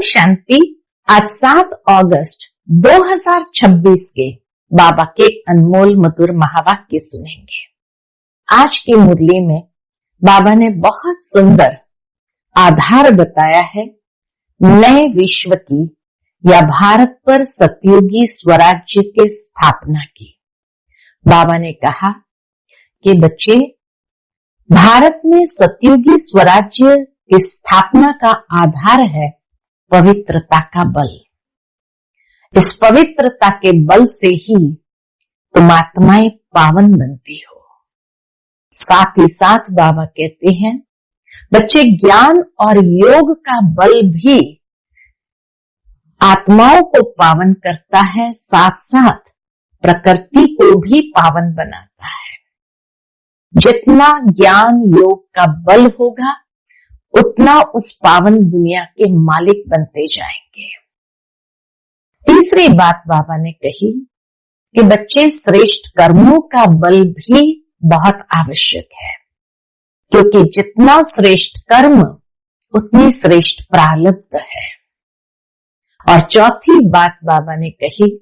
शांति। आज 7 अगस्त 2026 के बाबा के अनमोल मधुर महावाक्य सुनेंगे। आज की मुरली में बाबा ने बहुत सुंदर आधार बताया है नए विश्व की या भारत पर सतयुगी स्वराज्य के स्थापना की। बाबा ने कहा कि बच्चे, भारत में सतयुगी स्वराज्य की स्थापना का आधार है पवित्रता का बल। इस पवित्रता के बल से ही तुम आत्माएं पावन बनती हो। साथ ही साथ बाबा कहते हैं, बच्चे, ज्ञान और योग का बल भी आत्माओं को पावन करता है, साथ साथ प्रकृति को भी पावन बनाता है। जितना ज्ञान योग का बल होगा उतना उस पावन दुनिया के मालिक बनते जाएंगे। तीसरी बात बाबा ने कही कि बच्चे, श्रेष्ठ कर्मों का बल भी बहुत आवश्यक है, क्योंकि जितना श्रेष्ठ कर्म उतनी श्रेष्ठ प्रारब्ध है। और चौथी बात बाबा ने कही,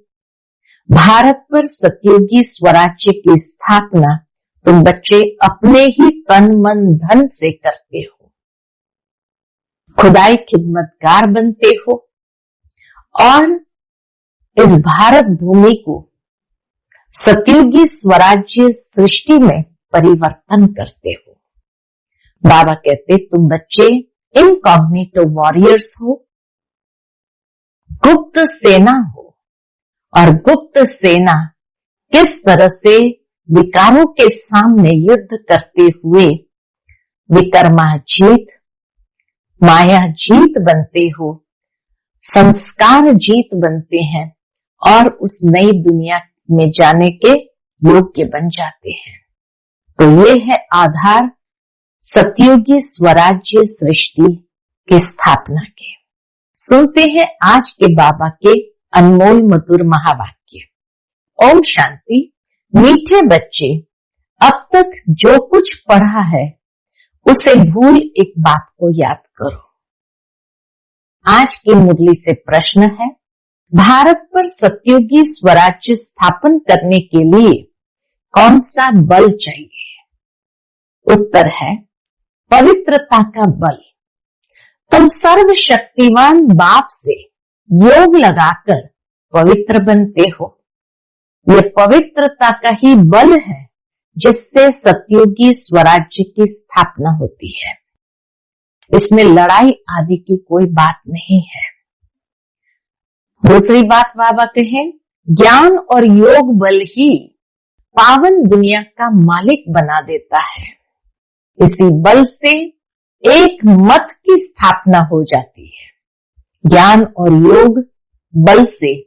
भारत पर सतयुगी स्वराज्य की स्थापना तुम बच्चे अपने ही तन मन धन से करते हो, खुदाई खिदमतगार बनते हो और इस भारत भूमि को सतयुगी स्वराज्य सृष्टि में परिवर्तन करते हो। बाबा कहते, तुम बच्चे इनकॉग्निटो वॉरियर्स हो, गुप्त सेना हो। और गुप्त सेना किस तरह से विकारों के सामने युद्ध करते हुए विकर्माजीत, माया जीत बनते हो, संस्कार जीत बनते हैं और उस नई दुनिया में जाने के योग्य बन जाते हैं। तो ये है आधार सतयुगी स्वराज्य सृष्टि की स्थापना के। सुनते हैं आज के बाबा के अनमोल मधुर महावाक्य। ओम शांति। मीठे बच्चे, अब तक जो कुछ पढ़ा है उसे भूल एक बात को याद करो। आज की मुरली से प्रश्न है, भारत पर सतयुगी स्वराज्य स्थापन करने के लिए कौन सा बल चाहिए? उत्तर है पवित्रता का बल। तुम सर्वशक्तिमान बाप से योग लगाकर पवित्र बनते हो। ये पवित्रता का ही बल है जिससे सतयुगी स्वराज्य की स्थापना होती है। इसमें लड़ाई आदि की कोई बात नहीं है। दूसरी बात बाबा कहे, ज्ञान और योग बल ही पावन दुनिया का मालिक बना देता है। इसी बल से एक मत की स्थापना हो जाती है। ज्ञान और योग बल से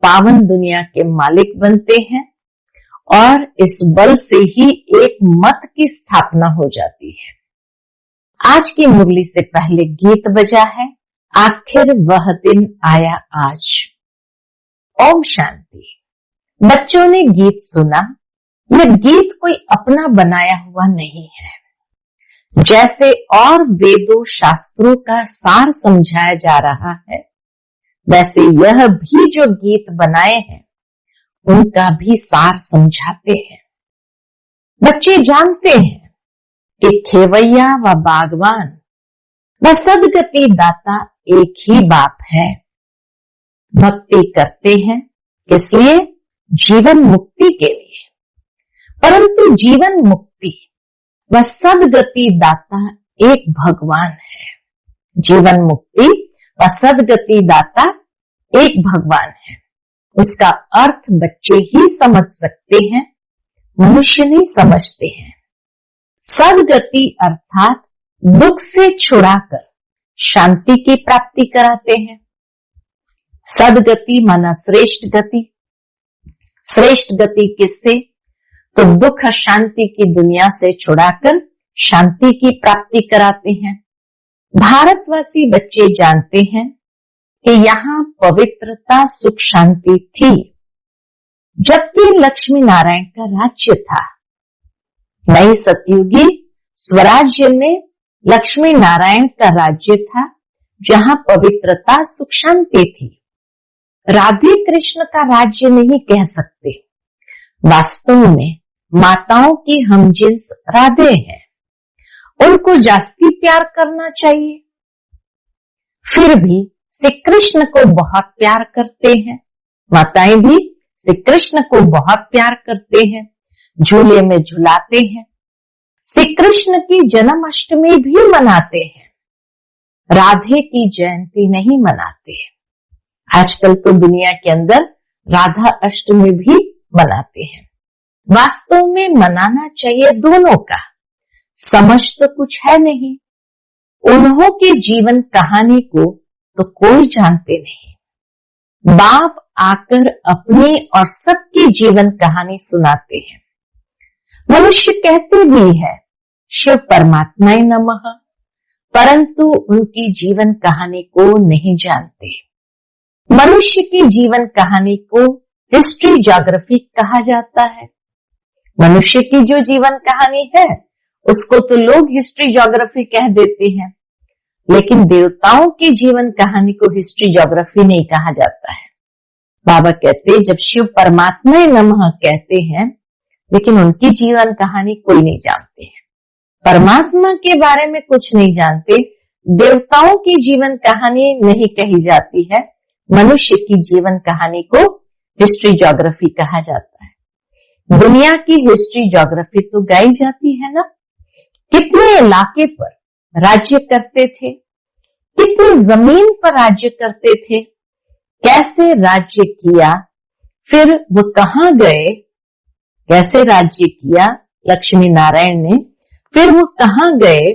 पावन दुनिया के मालिक बनते हैं और इस बल से ही एक मत की स्थापना हो जाती है। आज की मुरली से पहले गीत बजा है, आखिर वह दिन आया आज। ओम शांति। बच्चों ने गीत सुना। यह गीत कोई अपना बनाया हुआ नहीं है। जैसे और वेदों शास्त्रों का सार समझाया जा रहा है, वैसे यह भी जो गीत बनाए हैं उनका भी सार समझाते हैं। बच्चे जानते हैं कि खेवैया व बागवान व सदगति दाता एक ही बाप है। भक्ति करते हैं इसलिए जीवन मुक्ति के लिए, परंतु जीवन मुक्ति व सदगति दाता एक भगवान है। जीवन मुक्ति व सदगति दाता एक भगवान है। उसका अर्थ बच्चे ही समझ सकते हैं, मनुष्य नहीं समझते हैं। सदगति अर्थात दुख से छुड़ाकर शांति की प्राप्ति कराते हैं। सदगति माना श्रेष्ठ गति। श्रेष्ठ गति किससे? तो दुख शांति की दुनिया से छुड़ाकर शांति की प्राप्ति कराते हैं। भारतवासी बच्चे जानते हैं कि यहाँ पवित्रता सुख शांति थी जबकि लक्ष्मी नारायण का राज्य था। नई सतयुगी स्वराज्य में लक्ष्मी नारायण का राज्य था, जहां पवित्रता सुख शांति थी। राधे कृष्ण का राज्य नहीं कह सकते, वास्तव में माताओं की हमजिन्स राधे हैं, उनको जास्ती प्यार करना चाहिए। फिर भी श्री कृष्ण को बहुत प्यार करते हैं, माताएं भी श्री कृष्ण को बहुत प्यार करते हैं, झूले में झुलाते हैं, श्री कृष्ण की जन्माष्टमी भी मनाते हैं, राधे की जयंती नहीं मनाते। आजकल तो दुनिया के अंदर राधा अष्टमी भी मनाते हैं। वास्तव में मनाना चाहिए दोनों का, समझ तो कुछ है नहीं। उन्हों के जीवन कहानी को तो कोई जानते नहीं। बाप आकर अपनी और सबकी जीवन कहानी सुनाते हैं। मनुष्य कहते भी है शिव परमात्माय नमः, परंतु उनकी जीवन कहानी को नहीं जानते। मनुष्य की जीवन कहानी को हिस्ट्री ज्योग्राफी कहा जाता है। मनुष्य की जो जीवन कहानी है उसको तो लोग हिस्ट्री ज्योग्राफी कह देते हैं, लेकिन देवताओं की जीवन कहानी को हिस्ट्री ज्योग्राफी नहीं कहा जाता है। बाबा कहते जब शिव परमात्मा नमः कहते हैं, लेकिन उनकी जीवन कहानी कोई नहीं जानते हैं। परमात्मा के बारे में कुछ नहीं जानते, देवताओं की जीवन कहानी नहीं कही जाती है, मनुष्य की जीवन कहानी को हिस्ट्री ज्योग्राफी कहा जाता है। दुनिया की हिस्ट्री ज्योग्राफी तो गाई जाती है ना, कितने इलाके पर राज्य करते थे, कितनी जमीन पर राज्य करते थे, कैसे राज्य किया, फिर वो कहां गए, कैसे राज्य किया लक्ष्मी नारायण ने, फिर वो कहां गए,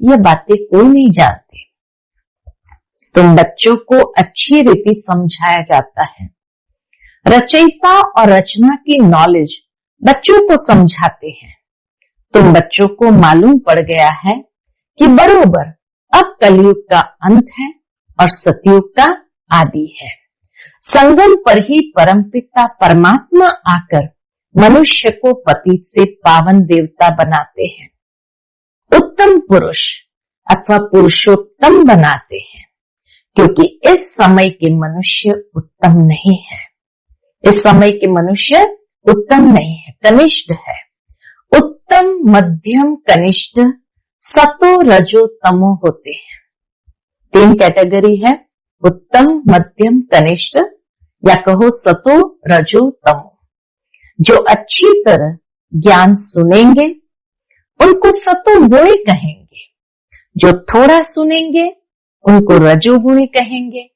ये बातें कोई नहीं जानते। तुम बच्चों को अच्छी रीति समझाया जाता है। रचयिता और रचना की नॉलेज बच्चों को समझाते हैं। तुम बच्चों को मालूम पड़ गया है कि बरोबर अब कलयुग का अंत है और सतयुग का आदि है। संगम पर ही परमपिता परमात्मा आकर मनुष्य को पतित से पावन देवता बनाते हैं, उत्तम पुरुष अथवा पुरुषोत्तम बनाते हैं, क्योंकि इस समय के मनुष्य उत्तम नहीं है। इस समय के मनुष्य उत्तम नहीं है, कनिष्ठ है। उत्तम, मध्यम, कनिष्ठ, सतो, रजो, तमो होते हैं। 3 कैटेगरी है, उत्तम, मध्यम, कनिष्ठ, या कहो सतो, रजो, तमो। जो अच्छी तरह ज्ञान सुनेंगे उनको सतो गुणी कहेंगे, जो थोड़ा सुनेंगे उनको रजोगुणी कहेंगे,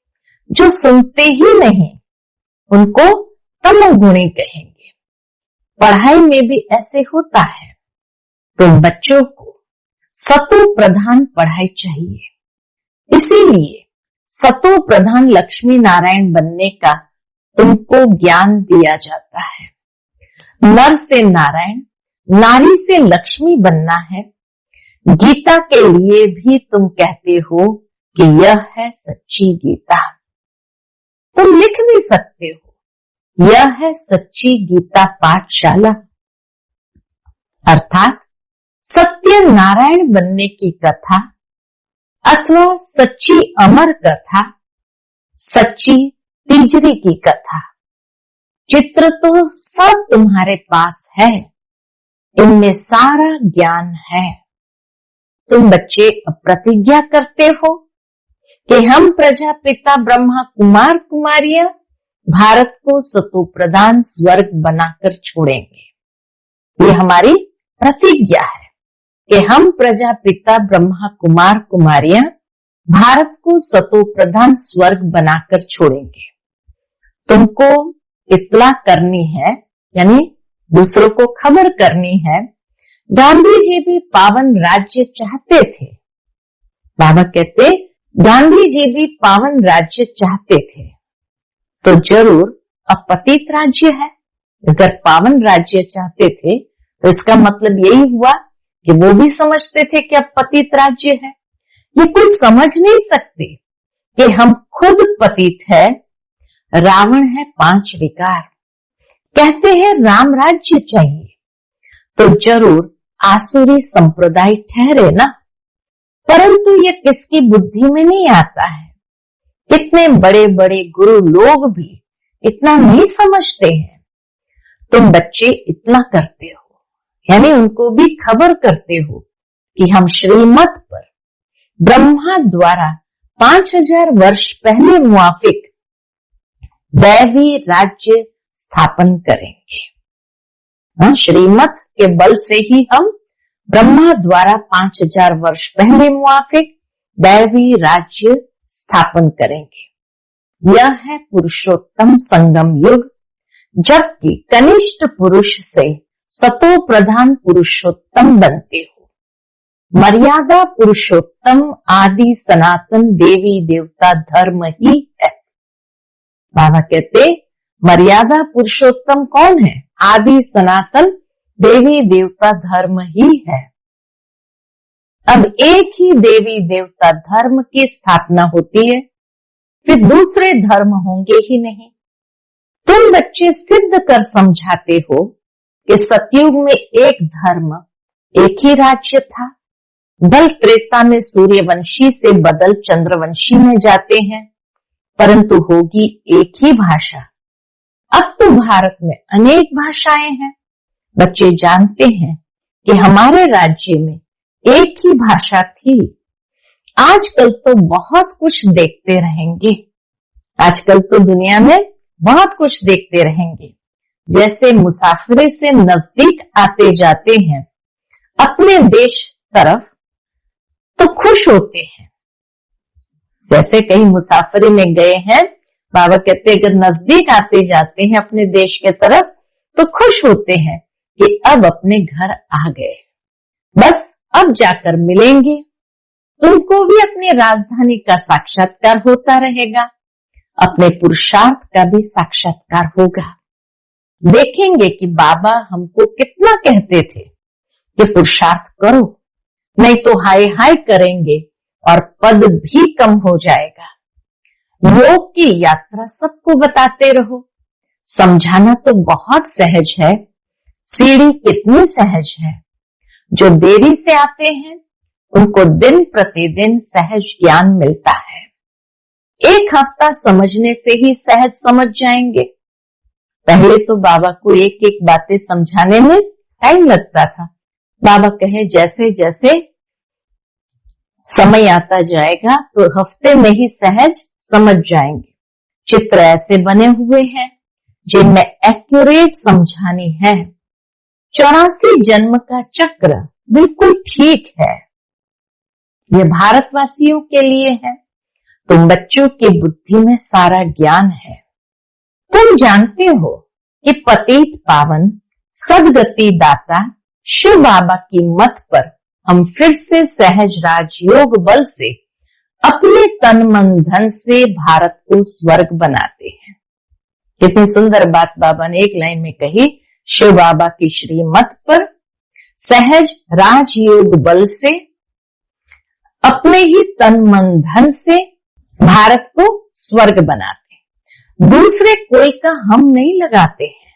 जो सुनते ही नहीं उनको तमोगुणी कहेंगे। पढ़ाई में भी ऐसे होता है, तो बच्चों को सतो प्रधान पढ़ाई चाहिए। इसीलिए सतो प्रधान लक्ष्मी नारायण बनने का तुमको ज्ञान दिया जाता है। नर से नारायण, नारी से लक्ष्मी बनना है। गीता के लिए भी तुम कहते हो कि यह है सच्ची गीता। तुम लिख भी सकते हो, यह है सच्ची गीता पाठशाला, अर्थात सत्य नारायण बनने की कथा अथवा सच्ची अमर कथा, सच्ची तीजरी की कथा। चित्र तो सब तुम्हारे पास है, इनमें सारा ज्ञान है। तुम बच्चे अब प्रतिज्ञा करते हो कि हम प्रजापिता ब्रह्मा कुमार कुमारियां भारत को सतो प्रधान स्वर्ग बनाकर छोड़ेंगे। ये हमारी प्रतिज्ञा है कि हम प्रजापिता ब्रह्मा कुमार कुमारियां भारत को सतो प्रधान स्वर्ग बनाकर छोड़ेंगे। तुमको इत्तला करनी है, यानी दूसरों को खबर करनी है। गांधी जी भी पावन राज्य चाहते थे। बाबा कहते गांधी जी भी पावन राज्य चाहते थे, तो जरूर अब पतित राज्य है। अगर पावन राज्य चाहते थे तो इसका मतलब यही हुआ कि वो भी समझते थे कि अब पतित राज्य है। ये कोई समझ नहीं सकते कि हम खुद पतित है। रावण है 5 विकार, कहते हैं राम राज्य चाहिए, तो जरूर आसुरी संप्रदाय ठहरे ना। परंतु ये किसकी बुद्धि में नहीं आता है। कितने बड़े बड़े गुरु लोग भी इतना नहीं समझते हैं। तुम बच्चे इतना करते हो, यानी उनको भी खबर करते हो कि हम श्रीमत पर ब्रह्मा द्वारा 5000 वर्ष पहले मुआफिक दैवी राज्य स्थापन करेंगे। श्रीमत के बल से ही हम ब्रह्मा द्वारा 5000 वर्ष पहले मुआफिक दैवी राज्य स्थापन करेंगे। यह है पुरुषोत्तम संगम युग, जबकि कनिष्ठ पुरुष से सतो प्रधान पुरुषोत्तम बनते हो। मर्यादा पुरुषोत्तम आदि सनातन देवी देवता धर्म ही है। बाबा कहते मर्यादा पुरुषोत्तम कौन है? आदि सनातन देवी देवता धर्म ही है। अब एक ही देवी देवता धर्म की स्थापना होती है, फिर दूसरे धर्म होंगे ही नहीं। तुम बच्चे सिद्ध कर समझाते हो कि सतयुग में एक धर्म, एक ही राज्य था। बल त्रेता में सूर्यवंशी से बदल चंद्रवंशी में जाते हैं, परंतु होगी एक ही भाषा। अब तो भारत में अनेक भाषाएं हैं। बच्चे जानते हैं कि हमारे राज्य में एक ही भाषा थी। आजकल तो बहुत कुछ देखते रहेंगे। आजकल तो दुनिया में बहुत कुछ देखते रहेंगे। जैसे मुसाफिरी से नजदीक आते जाते हैं अपने देश तरफ तो खुश होते हैं। जैसे कहीं मुसाफिरी में गए हैं, बाबा कहते अगर नजदीक आते जाते हैं अपने देश के तरफ तो खुश होते हैं कि अब अपने घर आ गए, बस अब जाकर मिलेंगे। तुमको भी अपनी राजधानी का साक्षात्कार होता रहेगा, अपने पुरुषार्थ का भी साक्षात्कार होगा। देखेंगे कि बाबा हमको कितना कहते थे कि पुरुषार्थ करो, नहीं तो हाय हाय करेंगे और पद भी कम हो जाएगा। योग की यात्रा सबको बताते रहो। समझाना तो बहुत सहज है, सीढ़ी कितनी सहज है। जो देरी से आते हैं उनको दिन प्रतिदिन सहज ज्ञान मिलता है। एक हफ्ता समझने से ही सहज समझ जाएंगे। पहले तो बाबा को एक एक बातें समझाने में टाइम लगता था। बाबा कहे जैसे जैसे समय आता जाएगा तो हफ्ते में ही सहज समझ जाएंगे। चित्र ऐसे बने हुए हैं जिनमें एक्यूरेट समझानी है। 84 जन्म का चक्र बिल्कुल ठीक है। यह भारतवासियों के लिए है। तुम बच्चों की बुद्धि में सारा ज्ञान है। तुम जानते हो कि पतित पावन सदगति दाता शिव बाबा की मत पर हम फिर से सहज राजयोग बल से अपने तन मन धन से भारत को स्वर्ग बनाते हैं। कितनी सुंदर बात बाबा ने एक लाइन में कही। शिव बाबा की श्रीमत पर सहज राजयोग बल से अपने ही तन मन धन से भारत को स्वर्ग बनाते। दूसरे कोई का हम नहीं लगाते हैं,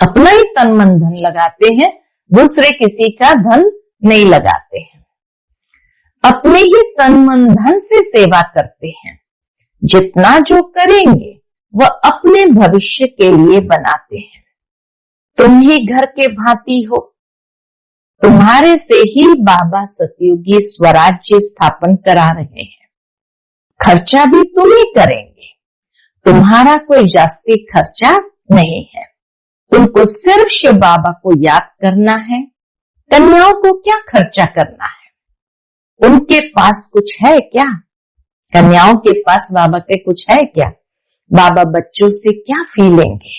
अपना ही तन मन धन लगाते हैं, दूसरे किसी का धन नहीं लगाते हैं। अपने ही तन मन धन से सेवा करते हैं। जितना जो करेंगे वह अपने भविष्य के लिए बनाते हैं। तुम ही घर के भांति हो। तुम्हारे से ही बाबा सतयुगी स्वराज्य स्थापन करा रहे हैं। खर्चा भी तुम ही करेंगे। तुम्हारा कोई जास्ती खर्चा नहीं है। तुमको सिर्फ शिव बाबा को याद करना है। कन्याओं को क्या खर्चा करना है? उनके पास कुछ है क्या? कन्याओं के पास बाबा के कुछ है क्या? बाबा बच्चों से क्या फी लेंगे?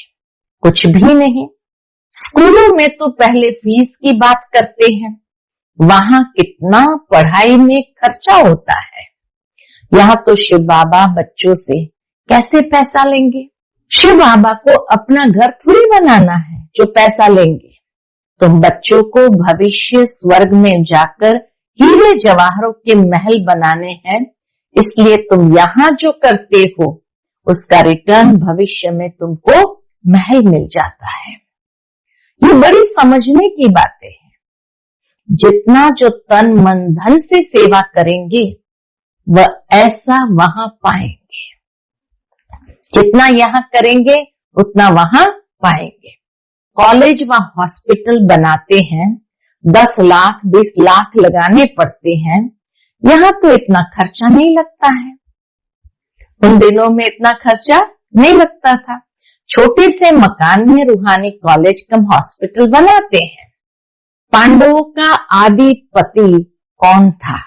कुछ भी नहीं। स्कूलों में तो पहले फीस की बात करते हैं। वहां कितना पढ़ाई में खर्चा होता है। यहाँ तो शिव बाबा बच्चों से कैसे पैसा लेंगे? शिव बाबा को अपना घर थोड़ी बनाना है जो पैसा लेंगे। तुम बच्चों को भविष्य स्वर्ग में जाकर हीरे जवाहरों के महल बनाने हैं, इसलिए तुम यहाँ जो करते हो उसका रिटर्न भविष्य में तुमको महल मिल जाता है। ये बड़ी समझने की बातें हैं। जितना जो तन मन धन से सेवा करेंगे वह ऐसा वहां पाएंगे। जितना यहाँ करेंगे उतना वहां पाएंगे। कॉलेज व हॉस्पिटल बनाते हैं, 10 लाख 20 लाख लगाने पड़ते हैं। यहाँ तो इतना खर्चा नहीं लगता है। उन दिनों में इतना खर्चा नहीं लगता था। छोटे से मकान में रूहानी कॉलेज कम हॉस्पिटल बनाते हैं। पांडवों का आदिपति कौन था?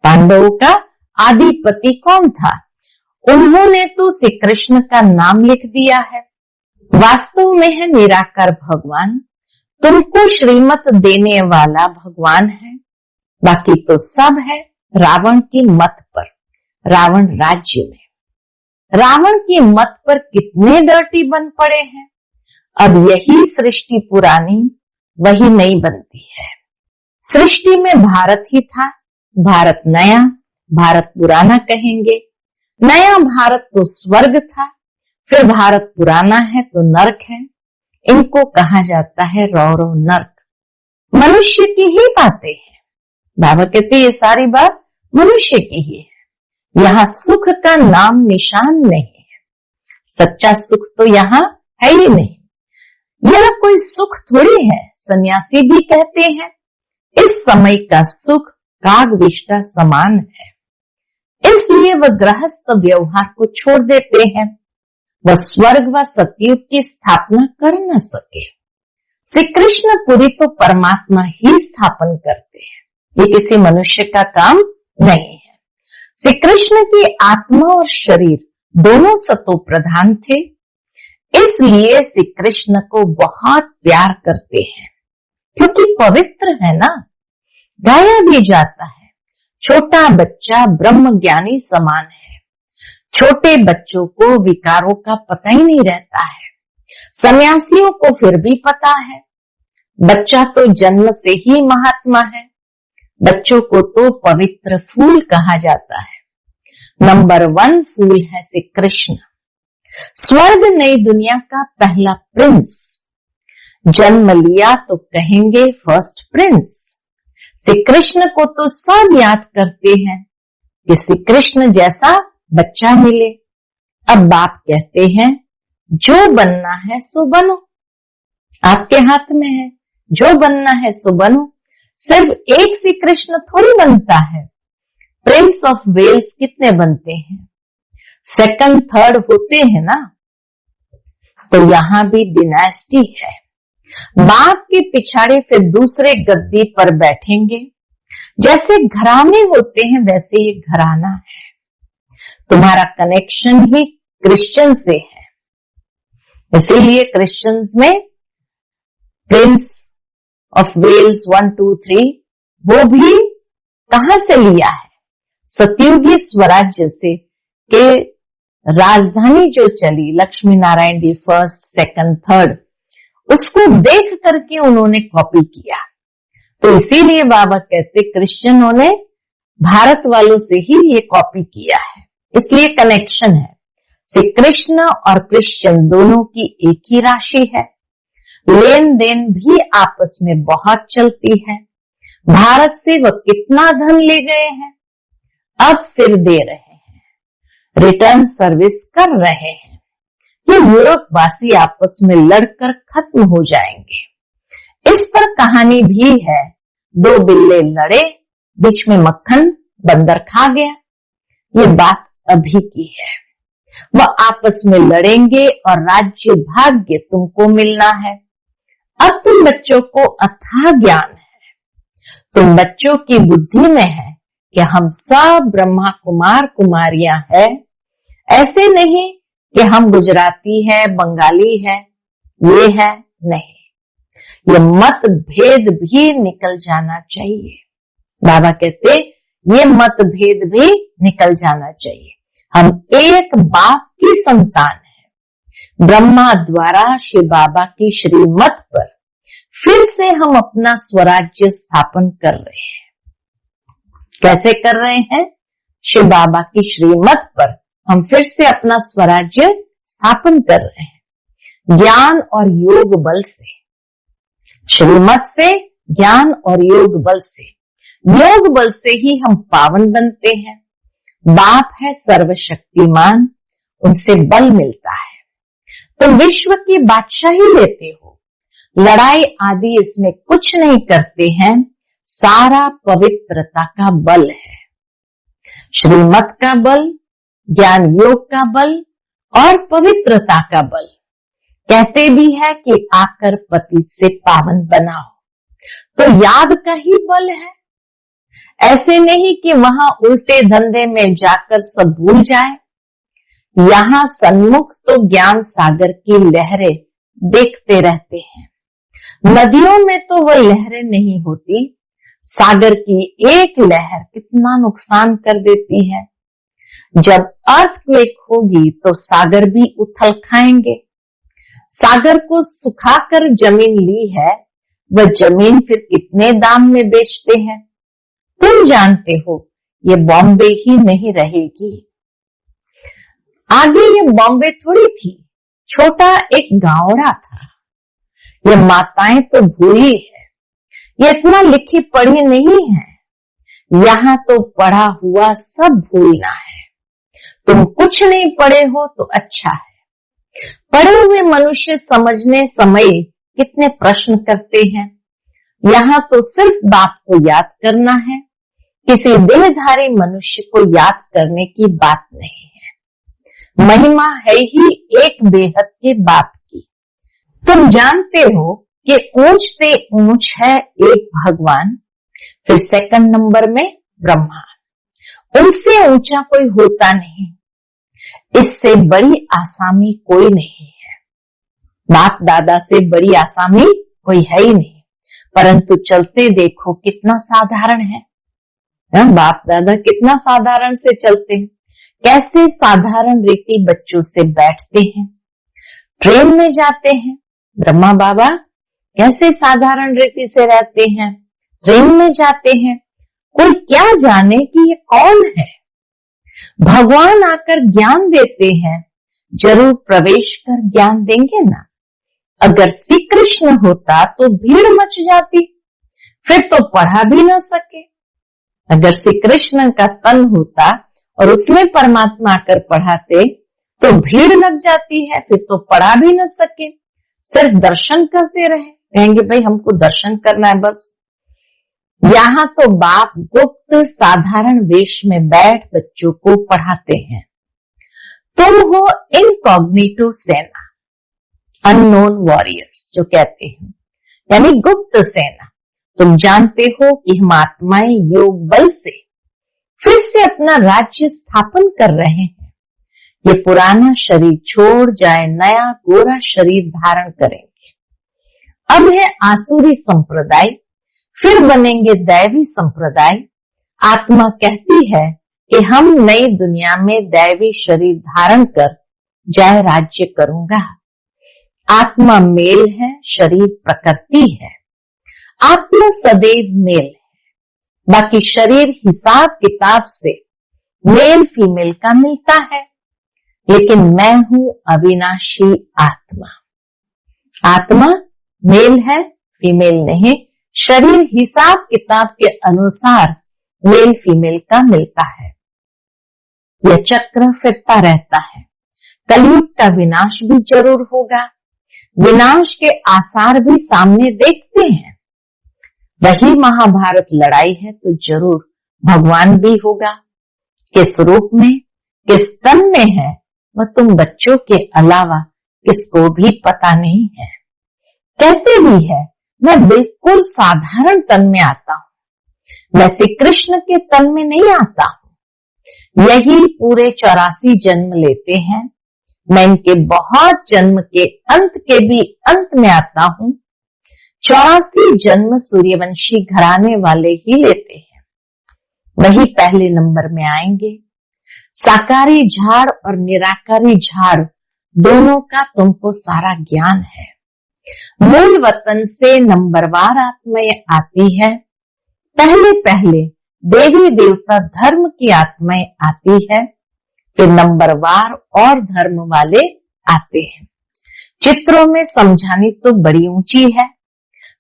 पांडवों का आदिपति कौन था? उन्होंने तो श्री कृष्ण का नाम लिख दिया है। वास्तव में है निराकार भगवान, तुमको श्रीमत देने वाला भगवान है। बाकी तो सब है रावण की मत पर, रावण राज्य में। रावण की मत पर कितने डर्टी बन पड़े हैं। अब यही सृष्टि पुरानी वही नई बनती है। सृष्टि में भारत ही था, भारत नया, भारत पुराना कहेंगे। नया भारत तो स्वर्ग था, फिर भारत पुराना है तो नरक है। इनको कहा जाता है रौरव नरक। मनुष्य की ही बातें हैं। बाबा कहते ये सारी बात मनुष्य की ही है। यहाँ सुख का नाम निशान नहीं है। सच्चा सुख तो यहाँ है ही नहीं। यह कोई सुख थोड़ी है। सन्यासी भी कहते हैं इस समय का सुख कागविष्टा समान है। इसलिए वह गृहस्थ व्यवहार को छोड़ देते हैं। वह स्वर्ग व सतयुग की स्थापना कर न सके। श्री कृष्ण पुरी तो परमात्मा ही स्थापन करते हैं। ये किसी मनुष्य का काम नहीं है। श्री कृष्ण की आत्मा और शरीर दोनों सतो प्रधान थे, इसलिए श्री कृष्ण को बहुत प्यार करते हैं, क्योंकि पवित्र है ना। गाया भी जाता है छोटा बच्चा ब्रह्म ज्ञानी समान है। छोटे बच्चों को विकारों का पता ही नहीं रहता है। सन्यासियों को फिर भी पता है। बच्चा तो जन्म से ही महात्मा है। बच्चों को तो पवित्र फूल कहा जाता है। नंबर 1 फूल है श्री कृष्ण। स्वर्ग नई दुनिया का पहला प्रिंस। जन्म लिया तो कहेंगे फर्स्ट प्रिंस। श्री कृष्ण को तो सब याद करते हैं कि श्री कृष्ण जैसा बच्चा मिले। अब बाप कहते हैं जो बनना है सो बनो, आपके हाथ में है। जो बनना है सो बनो। सिर्फ एक श्री कृष्ण थोड़ी बनता है। प्रिंस ऑफ वेल्स कितने बनते हैं? सेकंड थर्ड होते हैं ना। तो यहां भी डिनास्टी है। बाप के पिछाड़े फिर दूसरे गद्दी पर बैठेंगे। जैसे घराने होते हैं वैसे ये घराना है। तुम्हारा कनेक्शन ही क्रिश्चियन से है। इसीलिए क्रिश्चियंस में प्रिंस ऑफ वेल्स 1 2 3 वो भी कहां से लिया है? सतयुगी स्वराज्य से के राजधानी जो चली Lakshmi Narayan D first second third, उसको देख करके उन्होंने कॉपी किया। तो इसीलिए बाबा कहते क्रिश्चियनों ने भारत वालों से ही ये कॉपी किया है। इसलिए कनेक्शन है। श्री कृष्ण और क्रिश्चियन दोनों की एक ही राशि है। लेन देन भी आपस में बहुत चलती है। भारत से वह कितना धन ले गए हैं, अब फिर दे रहे हैं, रिटर्न सर्विस कर रहे हैं। ये यूरोप वासी आपस में लड़कर खत्म हो जाएंगे। इस पर कहानी भी है। 2 बिल्ले लड़े, बीच में मक्खन बंदर खा गया। ये बात अभी की है। वह आपस में लड़ेंगे और राज्य भाग्य तुमको मिलना है। अब तुम बच्चों को अथाह ज्ञान है। तुम बच्चों की बुद्धि में है कि हम सब ब्रह्मा कुमार कुमारियां हैं। ऐसे नहीं कि हम गुजराती है, बंगाली है, ये है नहीं। ये मत भेद भी निकल जाना चाहिए। बाबा कहते ये मत भेद भी निकल जाना चाहिए। हम एक बाप की संतान है। ब्रह्मा द्वारा शिव बाबा की श्रीमत पर फिर से हम अपना स्वराज्य स्थापन कर रहे हैं। कैसे कर रहे हैं? शिव बाबा की श्रीमत पर हम फिर से अपना स्वराज्य स्थापन कर रहे हैं। ज्ञान और योग बल से, श्रीमत से ज्ञान और योग बल से। योग बल से ही हम पावन बनते हैं। बाप है सर्वशक्तिमान, उनसे बल मिलता है तो विश्व की बादशाही लेते हो। लड़ाई आदि इसमें कुछ नहीं करते हैं, सारा पवित्रता का बल है। श्रीमत का बल, ज्ञान योग का बल और पवित्रता का बल। कहते भी है कि आकर पतित से पावन बनाओ, तो याद का ही बल है। ऐसे नहीं कि वहां उल्टे धंधे में जाकर सब भूल जाए। यहाँ सन्मुख तो ज्ञान सागर की लहरें देखते रहते हैं। नदियों में तो वह लहरें नहीं होती, सागर की एक लहर कितना नुकसान कर देती है। जब अर्थक्वेक होगी तो सागर भी उथल खाएंगे। सागर को सुखाकर जमीन ली है, वह जमीन फिर कितने दाम में बेचते हैं। तुम जानते हो ये बॉम्बे ही नहीं रहेगी। आगे ये बॉम्बे थोड़ी थी, छोटा एक गांवड़ा था। ये माताएं तो भूली है, ये इतना लिखी पढ़ी नहीं है। यहाँ तो पढ़ा हुआ सब भूलना है। तुम कुछ नहीं पढ़े हो तो अच्छा है। पढ़े हुए मनुष्य समझने समय कितने प्रश्न करते हैं। यहाँ तो सिर्फ बाप को याद करना है, किसी देहधारी मनुष्य को याद करने की बात नहीं है। महिमा है ही एक बेहद के बाप की। तुम जानते हो कि ऊंच से ऊंच है एक भगवान, फिर सेकंड नंबर में ब्रह्मा। उनसे ऊंचा कोई होता नहीं, इससे बड़ी आसामी कोई नहीं है। बाप दादा से बड़ी आसामी कोई है ही नहीं, परंतु चलते देखो कितना साधारण है। बाप दादा कितना साधारण से चलते हैं, कैसे साधारण रीति बच्चों से बैठते हैं, ट्रेन में जाते हैं। ब्रह्मा बाबा कैसे साधारण रीति से रहते हैं, ट्रेन में जाते हैं। कोई क्या जाने कि ये कौन है। भगवान आकर ज्ञान देते हैं, जरूर प्रवेश कर ज्ञान देंगे ना। अगर श्री कृष्ण होता तो भीड़ मच जाती, फिर तो पढ़ा भी न सके। अगर श्री कृष्ण का तन होता और उसमें परमात्मा आकर पढ़ाते तो भीड़ लग जाती है, फिर तो पढ़ा भी न सके। सिर्फ दर्शन करते रहे, कहेंगे भाई हमको दर्शन करना है बस। यहाँ तो बाप गुप्त साधारण वेश में बैठ बच्चों को पढ़ाते हैं। तुम हो इनकॉग्निटो सेना, अननोन वॉरियर्स जो कहते हैं, यानी गुप्त सेना। तुम जानते हो कि हम आत्माएं योग बल से फिर से अपना राज्य स्थापन कर रहे हैं। ये पुराना शरीर छोड़ जाए, नया गोरा शरीर धारण करेंगे। अब है आसुरी संप्रदाय, फिर बनेंगे दैवी संप्रदाय। आत्मा कहती है कि हम नई दुनिया में दैवी शरीर धारण कर जय राज्य करूंगा। आत्मा मेल है, शरीर प्रकृति है। आत्मा सदैव मेल है, बाकी शरीर हिसाब किताब से मेल फीमेल का मिलता है। लेकिन मैं हूं अविनाशी आत्मा। आत्मा मेल है, फीमेल नहीं। शरीर हिसाब किताब के अनुसार मेल फीमेल का मिलता है। यह चक्र फिरता रहता है। कलयुग का विनाश भी जरूर होगा। विनाश के आसार भी सामने देखते हैं। वही महाभारत लड़ाई है तो जरूर भगवान भी होगा। किस रूप में, किस तन में है, वह तुम बच्चों के अलावा किसको भी पता नहीं है। कहते भी है मैं बिल्कुल साधारण तन में आता हूं, मैं श्री कृष्ण के तन में नहीं आता हूं। यही पूरे 84 जन्म लेते हैं। मैं इनके बहुत जन्म के अंत के भी अंत में आता हूं। 84 जन्म सूर्यवंशी घराने वाले ही लेते हैं, वही पहले नंबर में आएंगे। साकारी झाड़ और निराकारी झाड़ दोनों का तुमको सारा ज्ञान है। मूल वतन से नंबरवार आत्माएं आती है। पहले पहले देवी देवता धर्म की आत्माएं आती है, फिर नंबरवार और धर्म वाले आते हैं। चित्रों में समझानी तो बड़ी ऊंची है।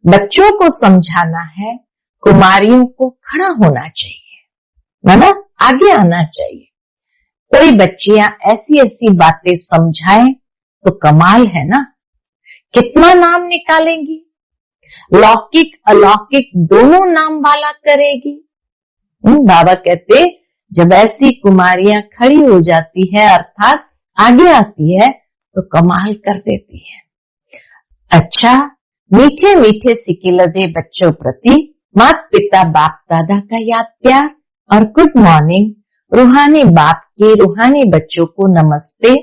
बच्चों को समझाना है, कुमारियों को खड़ा होना चाहिए, है ना, आगे आना चाहिए। कोई बच्चियां ऐसी ऐसी बातें समझाएं तो कमाल है ना, कितना नाम निकालेंगी, लौकिक अलौकिक दोनों नाम वाला करेगी। बाबा कहते जब ऐसी कुमारियां खड़ी हो जाती है अर्थात आगे आती है तो कमाल कर देती है। अच्छा, मीठे मीठे सिकिलदे बच्चों प्रति माता पिता बाप दादा का याद प्यार और गुड मॉर्निंग। रूहानी बाप के रूहानी बच्चों को नमस्ते।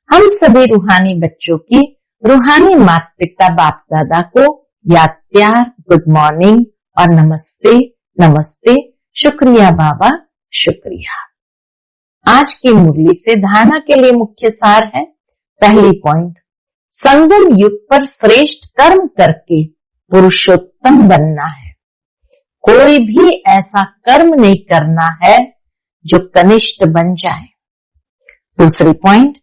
हम सभी रूहानी बच्चों की रूहानी माता पिता बाप दादा को याद प्यार, गुड मॉर्निंग और नमस्ते नमस्ते। शुक्रिया बाबा, शुक्रिया। आज की मुरली से धारणा के लिए मुख्य सार है। पहली पॉइंट, संगम युग पर श्रेष्ठ कर्म करके पुरुषोत्तम बनना है। कोई भी ऐसा कर्म नहीं करना है जो कनिष्ठ बन जाए। दूसरी पॉइंट,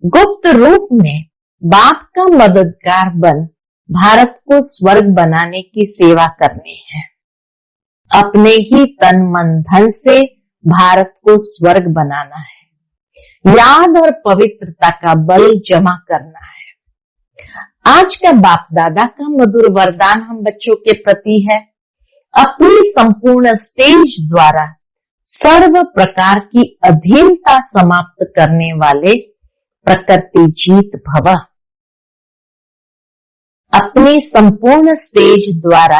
गुप्त रूप में बाप का मददगार बन भारत को स्वर्ग बनाने की सेवा करनी है। अपने ही तन मन धन से भारत को स्वर्ग बनाना है। याद और पवित्रता का बल जमा करना है। आज का बाप दादा का मधुर वरदान हम बच्चों के प्रति है, अपनी संपूर्ण स्टेज द्वारा सर्व प्रकार की अधीनता समाप्त करने वाले प्रकृति जीत भव। अपनी संपूर्ण स्टेज द्वारा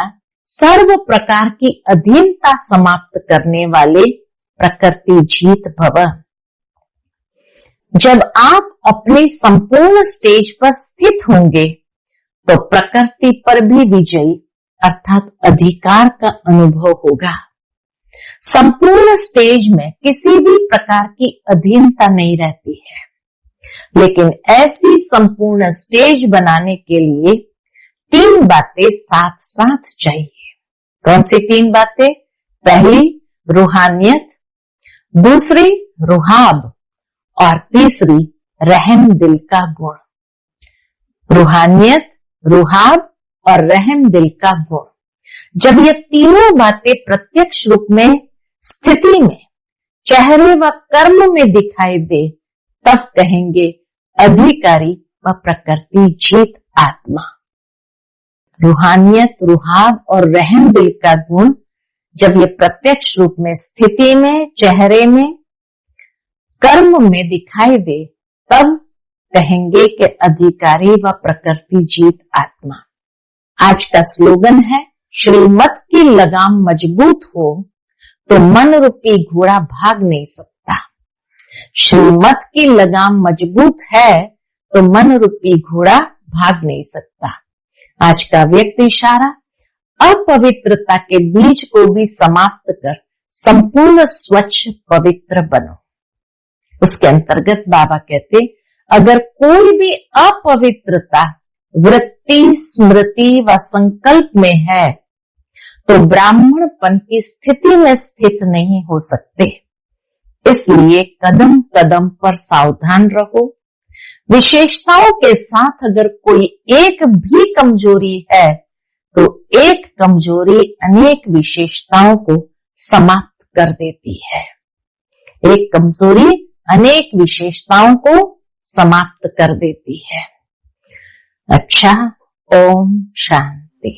सर्व प्रकार की अधीनता समाप्त करने वाले प्रकृति जीत भव। जब आप अपनी संपूर्ण स्टेज पर स्थित होंगे तो प्रकृति पर भी विजयी अर्थात अधिकार का अनुभव होगा। संपूर्ण स्टेज में किसी भी प्रकार की अधीनता नहीं रहती है, लेकिन ऐसी संपूर्ण स्टेज बनाने के लिए 3 बातें साथ साथ चाहिए। कौन सी 3 बातें? पहली रूहानियत, दूसरी रुहाब और तीसरी रहम दिल का गुण। रूहानियत, रुहाब और रहम दिल का गुण। जब ये तीनों बातें प्रत्यक्ष रूप में स्थिति में चेहरे व कर्म में दिखाई दे तब कहेंगे अधिकारी व प्रकृति जीत आत्मा। रूहानियत, रुहाब और रहम दिल का गुण जब ये प्रत्यक्ष रूप में स्थिति में चेहरे में कर्म में दिखाई दे तब कहेंगे कि अधिकारी व प्रकृति जीत आत्मा। आज का स्लोगन है, श्रीमत की लगाम मजबूत हो तो मन रूपी घोड़ा भाग नहीं सकता। श्रीमत की लगाम मजबूत है तो मन रूपी घोड़ा भाग नहीं सकता। आज का व्यक्ति इशारा, अपवित्रता के बीज को भी समाप्त कर संपूर्ण स्वच्छ पवित्र बनो। उसके अंतर्गत बाबा कहते, अगर कोई भी अपवित्रता वृत्ति, स्मृति व संकल्प में है तो ब्राह्मणपन की स्थिति में स्थित नहीं हो सकते। इसलिए कदम कदम पर सावधान रहो। विशेषताओं के साथ अगर कोई एक भी कमजोरी है तो एक कमजोरी अनेक विशेषताओं को समाप्त कर देती है। एक कमजोरी अनेक विशेषताओं को समाप्त कर देती है। अच्छा, ओम शांति।